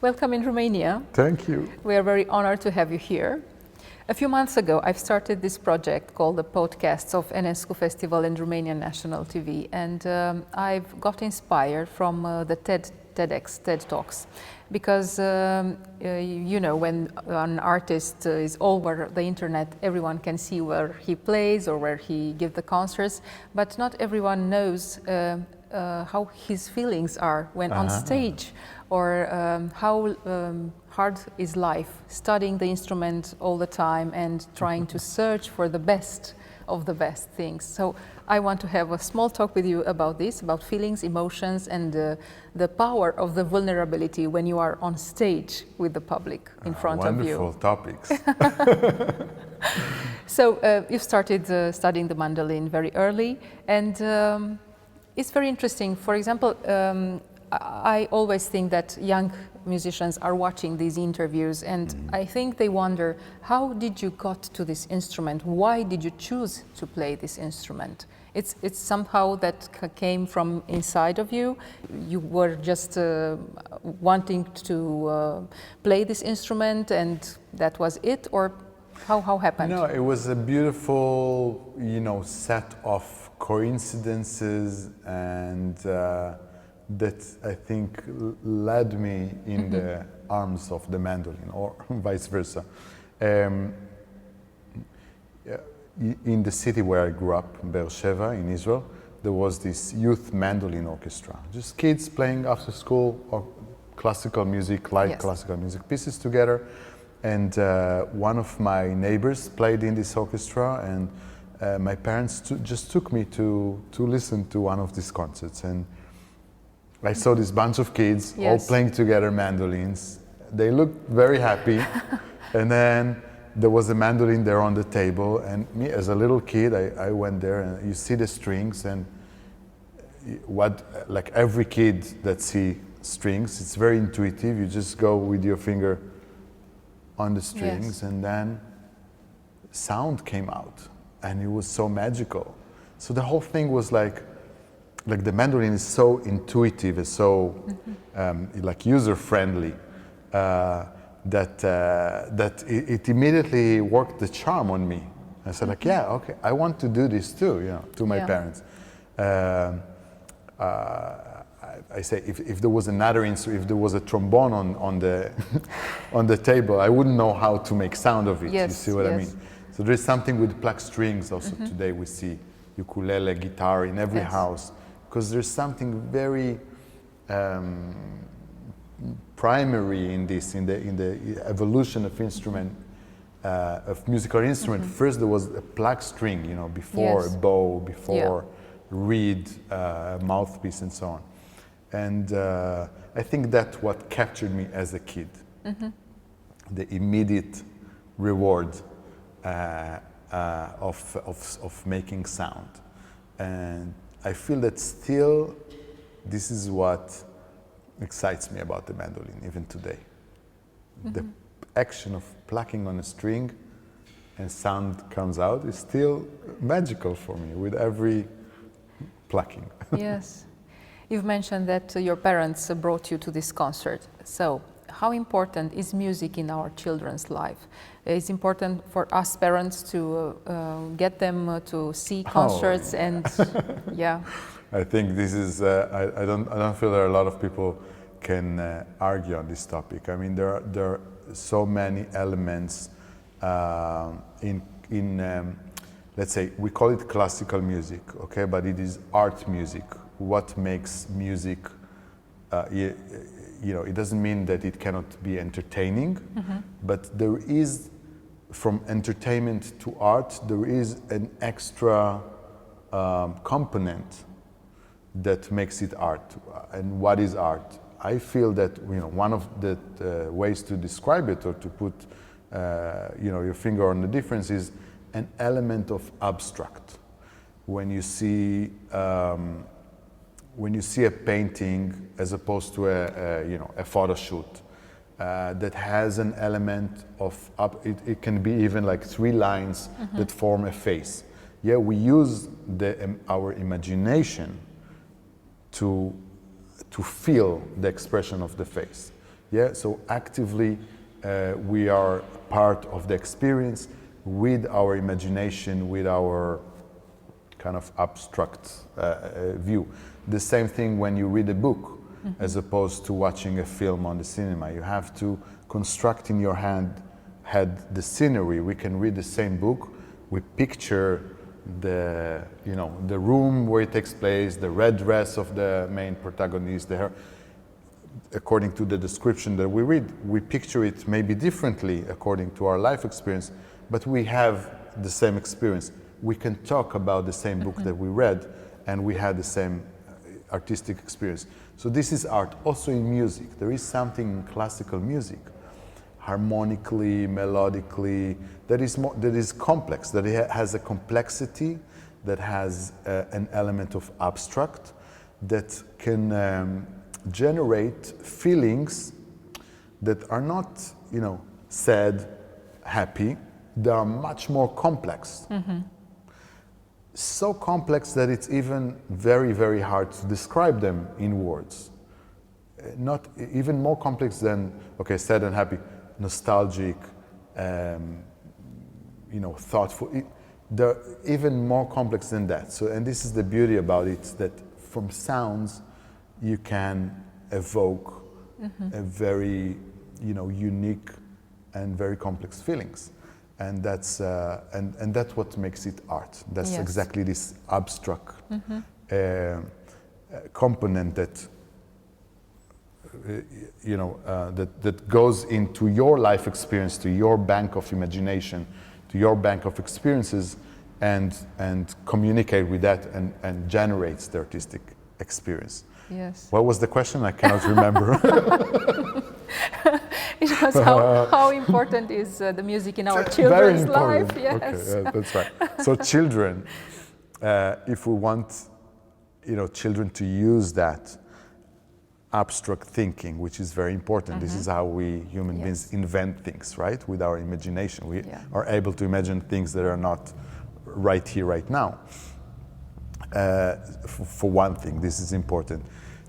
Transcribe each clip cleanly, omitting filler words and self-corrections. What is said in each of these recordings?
Welcome in Romania. Thank you. We are very honored to have you here. A few months ago, I've started this project called the Podcasts of Enescu Festival in Romanian National TV, and I've got inspired from the TEDx, TED Talks, because you know, when an artist is all over the internet, everyone can see where he plays or where he gives the concerts, but not everyone knows how his feelings are when on stage, or how hard is life, studying the instrument all the time and trying to search for the best of the best things. So I want to have a small talk with you about this, about feelings, emotions, and the power of the vulnerability when you are on stage with the public in front of you. Wonderful topics. So you started studying the mandolin very early, and it's very interesting. For example, I always think that young musicians are watching these interviews, and I think they wonder, how did you got to this instrument? Why did you choose to play this instrument? It's somehow that came from inside of you. You were just wanting to play this instrument, and that was it, or how happened? No, it was a beautiful, set of coincidences, and that I think led me in the arms of the mandolin, or vice versa. In the city where I grew up, Beersheba in Israel, there was this youth mandolin orchestra. Just kids playing after school or classical music, classical music pieces together. And one of my neighbors played in this orchestra, and my parents just took me to listen to one of these concerts. And I saw this bunch of kids all playing together mandolins. They looked very happy. And then there was a mandolin there on the table, and me as a little kid, I went there, and you see the strings, and like every kid that see strings, it's very intuitive. You just go with your finger on the strings, and then sound came out, and it was so magical. So the whole thing was like the mandolin is so intuitive, is so like user-friendly, that it immediately worked the charm on me. I said, like, yeah, okay, I want to do this too, to my parents. I say, if there was another instrument, if there was a trombone on the on the table, I wouldn't know how to make sound of it. You see what I mean? So there is something with plucked strings also. Today we see ukulele, guitar in every house, because there's something very primary in this, in the evolution of instrument, of musical instrument. First there was a plucked string, before a bow, before reed, mouthpiece, and so on. And I think that's what captured me as a kid, the immediate reward of making sound. And I feel that still this is what excites me about the mandolin, even today. The action of plucking on a string and sound comes out is still magical for me with every plucking. Yes. You've mentioned that your parents brought you to this concert. So how important is music in our children's life? It's important for us parents to get them to see concerts and I think this is, I don't feel that a lot of people can argue on this topic. I mean, there are so many elements in let's say, we call it classical music, okay, but it is art music. What makes music, it doesn't mean that it cannot be entertaining, but there is, from entertainment to art, there is an extra component that makes it art. And what is art? I feel that one of the ways to describe it, or to put your finger on the difference, is an element of abstract. When you see a painting as opposed to a photo shoot that has an element of it can be even like 3 lines that form a face. Yeah, we use our imagination to feel the expression of the face. Yeah, so actively we are part of the experience with our imagination, with our kind of abstract view. The same thing when you read a book, as opposed to watching a film on the cinema. You have to construct in your head the scenery. We can read the same book, we picture the room where it takes place, the red dress of the main protagonist, according to the description that we read. We picture it maybe differently according to our life experience, but we have the same experience. We can talk about the same book that we read, and we had the same artistic experience. So this is art. Also in music, there is something in classical music, harmonically, melodically, that is complex, that it has a complexity, that has an element of abstract, that can generate feelings that are not, sad, happy. They are much more complex. So complex that it's even very, very hard to describe them in words. Not even more complex than, sad and happy, nostalgic, thoughtful. They're even more complex than that. So, and this is the beauty about it, that from sounds you can evoke a very, unique and very complex feelings. And that's what makes it art. That's exactly this abstract component that that goes into your life experience, to your bank of imagination, to your bank of experiences, and communicate with that and generates the artistic experience. Yes. What was the question? I cannot remember. It was how important is the music in our children's life? Yes. Okay, that's right. So children, if we want, children to use that abstract thinking, which is very important. This is how we human beings invent things, right? With our imagination, we are able to imagine things that are not right here, right now. For one thing, this is important.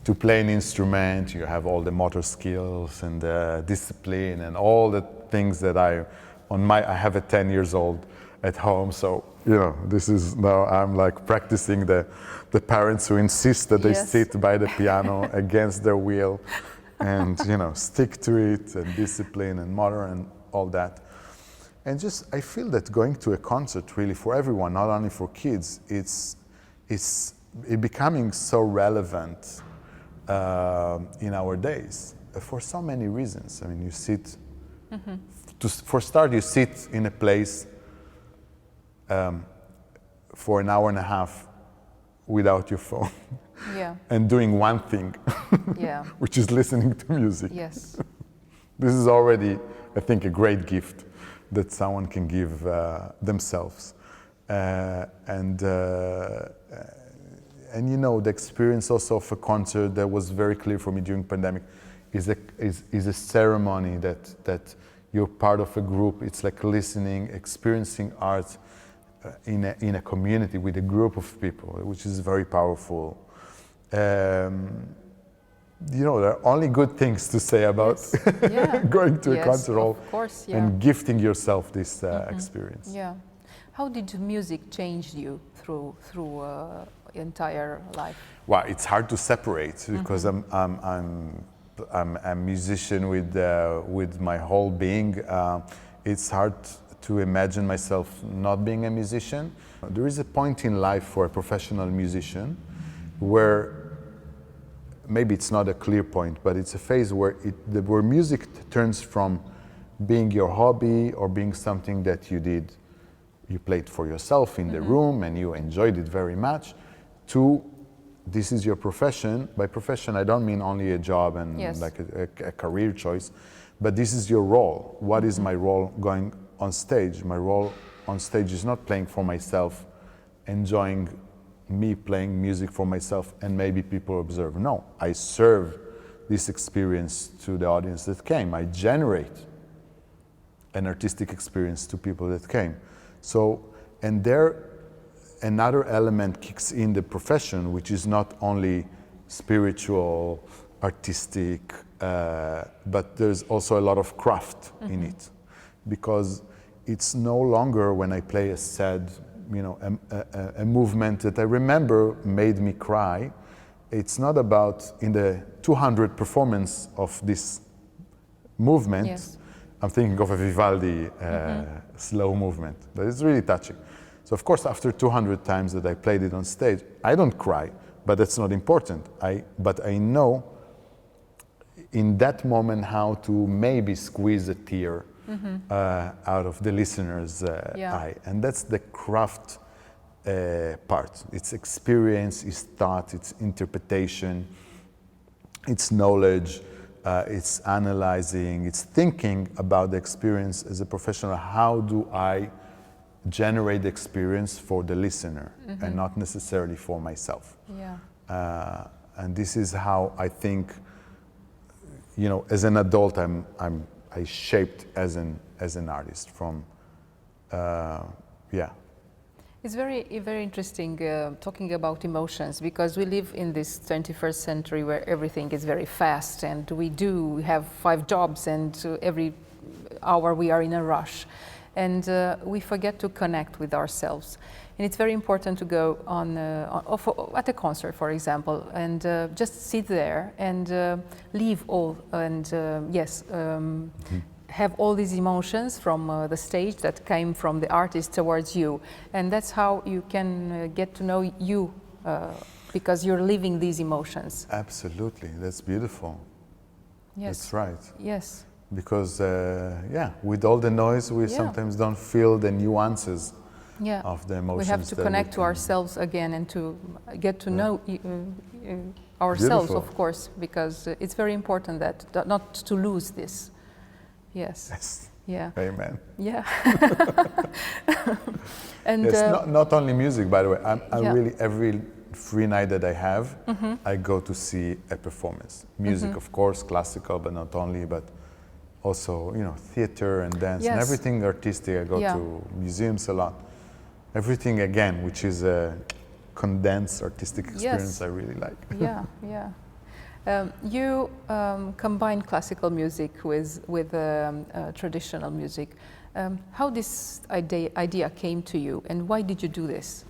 To play an instrument, you have all the motor skills and discipline and all the things that I have a 10 years old at home, so this is now I'm like practicing the parents who insist that they sit by the piano against their will, and stick to it, and discipline and motor and all that. And just I feel that going to a concert really for everyone, not only for kids, it's becoming so relevant in our days for so many reasons. I mean, you sit, for start, you sit in a place for an hour and a half without your phone and doing one thing, which is listening to music. Yes. This is already, I think, a great gift that someone can give themselves. And the experience also of a concert that was very clear for me during pandemic is a ceremony that you're part of a group. It's like listening, experiencing art in a community with a group of people, which is very powerful. There are only good things to say about going to a concert hall and gifting yourself this experience. Yeah. How did music change you through entire life? Well, it's hard to separate because I'm a musician with my whole being. It's hard to imagine myself not being a musician. There is a point in life for a professional musician where maybe it's not a clear point, but it's a phase where music turns from being your hobby or being something that you played for yourself in the room and you enjoyed it very much, to this is your profession. By profession, I don't mean only a job and like a career choice, but this is your role. What is my role going on stage? My role on stage is not playing for myself, enjoying me playing music for myself and maybe people observe. No, I serve this experience to the audience that came. I generate an artistic experience to people that came. So, and there another element kicks in the profession, which is not only spiritual, artistic, but there's also a lot of craft in it, because it's no longer when I play a sad, a movement that I remember made me cry. It's not about in the 200 performance of this movement. Yes. I'm thinking of a Vivaldi slow movement, but it's really touching. So of course, after 200 times that I played it on stage, I don't cry, but that's not important. But I know in that moment how to maybe squeeze a tear out of the listener's eye. And that's the craft part. It's experience, it's thought, it's interpretation, it's knowledge, it's analyzing, it's thinking about the experience as a professional. How do I generate the experience for the listener and not necessarily for myself? And this is how I think, as an adult, I shaped as an artist from, It's very interesting talking about emotions, because we live in this 21st century where everything is very fast, and we have 5 jobs, and every hour we are in a rush, and we forget to connect with ourselves. And it's very important to go at a concert, for example, and just sit there and leave all, and have all these emotions from the stage that came from the artist towards you. And that's how you can get to know you, because you're living these emotions. Absolutely, that's beautiful. Yes. That's right. Yes. Because, with all the noise, we sometimes don't feel the nuances of the emotions. We have to connect to ourselves again and to get to know ourselves, Beautiful. of course, because it's very important that not to lose this. Yes. Yeah. Amen. Yeah. And yes, not only music, by the way. I really, every free night that I have, I go to see a performance. Music, of course, classical, but not only, but also, theater and dance and everything artistic. I go to museums a lot. Everything, again, which is a condensed artistic experience, I really like. You combine classical music with traditional music. How this idea came to you, and why did you do this?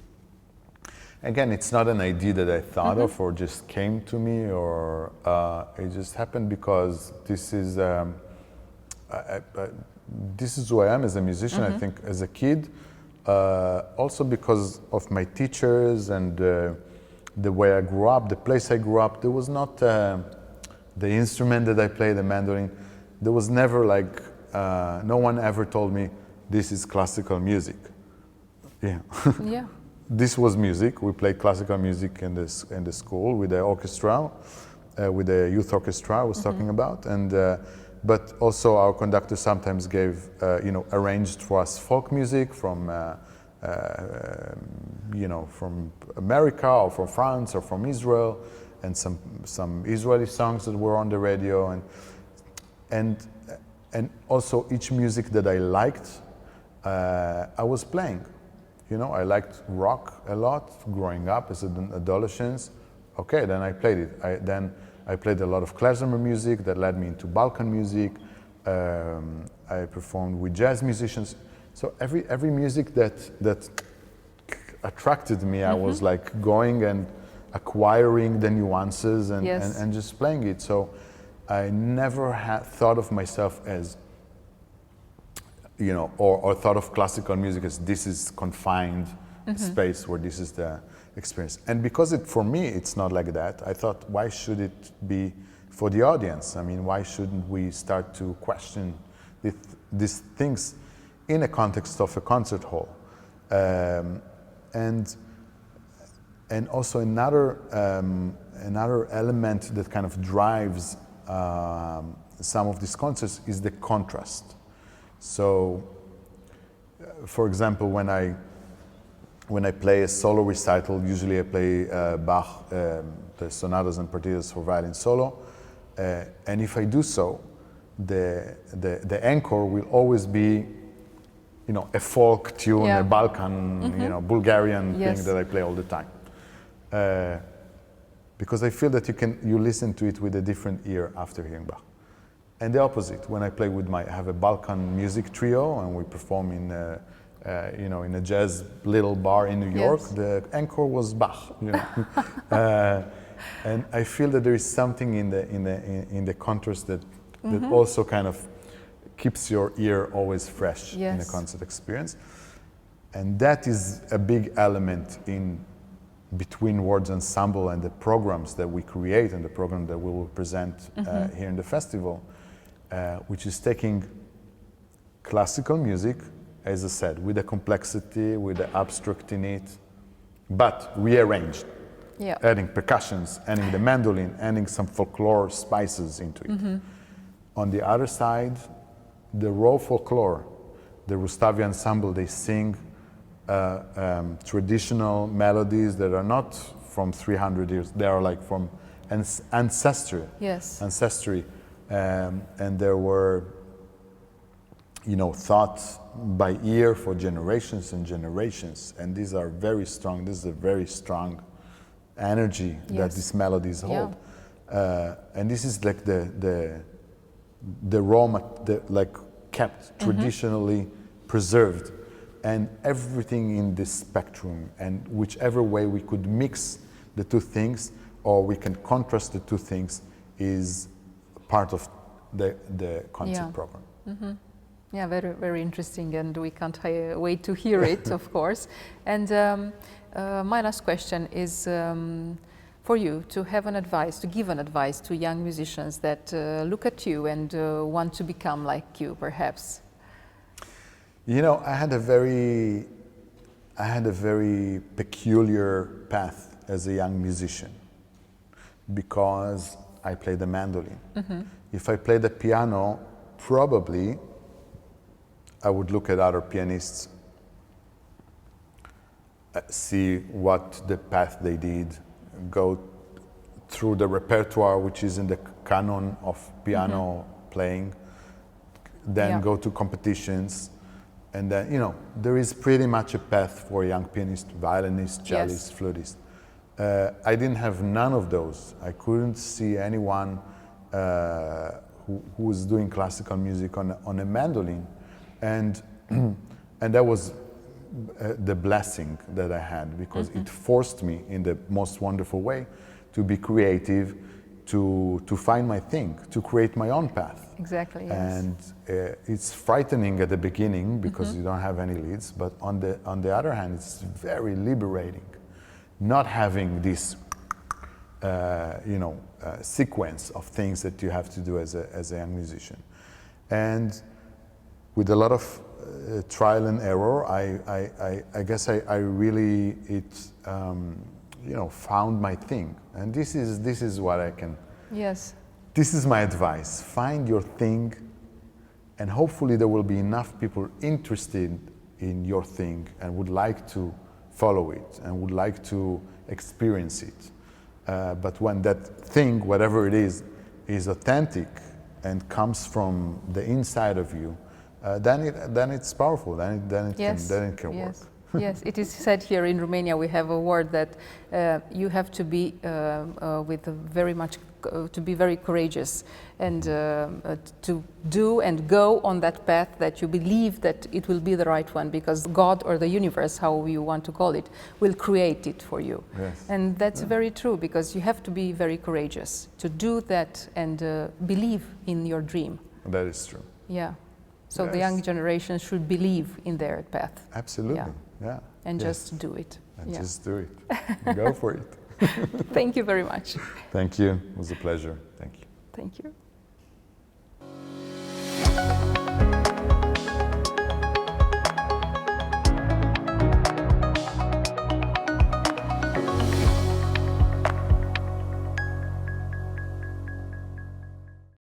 Again, it's not an idea that I thought of or just came to me, or it just happened because this is who I am as a musician. I think as a kid, also because of my teachers and the way I grew up, the place I grew up, there was not the instrument that I play, the mandolin. There was never like, no one ever told me this is classical music. This was music. We played classical music in the school with the orchestra, with the youth orchestra I was talking about, and but also our conductor sometimes gave, arranged for us folk music from America or from France or from Israel, and some Israeli songs that were on the radio, and also each music that I liked, I was playing. I liked rock a lot growing up as an adolescent. Okay, then I played it. Then I played a lot of klezmer music that led me into Balkan music. I performed with jazz musicians. So every music that attracted me, I was like going and acquiring the nuances and just playing it. So I never had thought of myself as, or thought of classical music as this is confined space where this is the experience. And because for me, it's not like that, I thought, why should it be for the audience? I mean, why shouldn't we start to question these things in a context of a concert hall? And also another element that kind of drives some of these concerts is the contrast. So, for example, when I play a solo recital, usually I play Bach, the sonatas and partitas for violin solo, and if I do so, the encore will always be, a folk tune, a Balkan, Bulgarian thing that I play all the time. because I feel that you listen to it with a different ear after hearing Bach. And the opposite, when I play with I have a Balkan music trio, and we perform in a jazz little bar in New York. Yes. The encore was Bach, and I feel that there is something in the contrast that also kind of keeps your ear always fresh in a concert experience. And that is a big element in Between Words Ensemble and the programs that we create and the program that we will present here in the festival, which is taking classical music, as I said, with the complexity, with the abstract in it, but rearranged, adding percussions, adding the mandolin, adding some folklore spices into it. On the other side, the raw folklore, the Rustavi ensemble, they sing traditional melodies that are not from 300 years, they are like from ancestry. Yes. Ancestry. And there were, thought by ear for generations and generations. And these are very strong, this is a very strong energy that these melodies hold. And this is like the raw, kept traditionally preserved. And everything in this spectrum, and whichever way we could mix the two things, or we can contrast the two things, is part of the concert program. Yeah, very, very interesting, and we can't wait to hear it, of course. And my last question is for you to give an advice to young musicians that look at you and want to become like you, perhaps. I had a very peculiar path as a young musician, because I played the mandolin. If I played the piano, probably I would look at other pianists, see what the path they did, go through the repertoire which is in the canon of piano playing, then go to competitions. And then, there is pretty much a path for a young pianist, violinist, cellist, flutist. I didn't have none of those. I couldn't see anyone who was doing classical music on a mandolin. And that was the blessing that I had, because it forced me in the most wonderful way to be creative, to find my thing, to create my own path. Exactly, yes. And it's frightening at the beginning because you don't have any leads, but on the other hand, it's very liberating not having this sequence of things that you have to do as a young musician. And with a lot of trial and error, I guess I really found my thing. And this is what I can. Yes. This is my advice. Find your thing, and hopefully there will be enough people interested in your thing and would like to follow it and would like to experience it. But when that thing, whatever it is authentic and comes from the inside of you, then it's powerful. Then it can work. Yes, it is said here in Romania. We have a word that you have to be to be very courageous and to do and go on that path that you believe that it will be the right one, because God or the universe, how you want to call it, will create it for you. Yes. And that's very true, because you have to be very courageous to do that and believe in your dream. That is true. Yeah. So the young generation should believe in their path. Absolutely. Yeah. And just do it. And just do it. Go for it. Thank you very much. Thank you. It was a pleasure. Thank you. Thank you.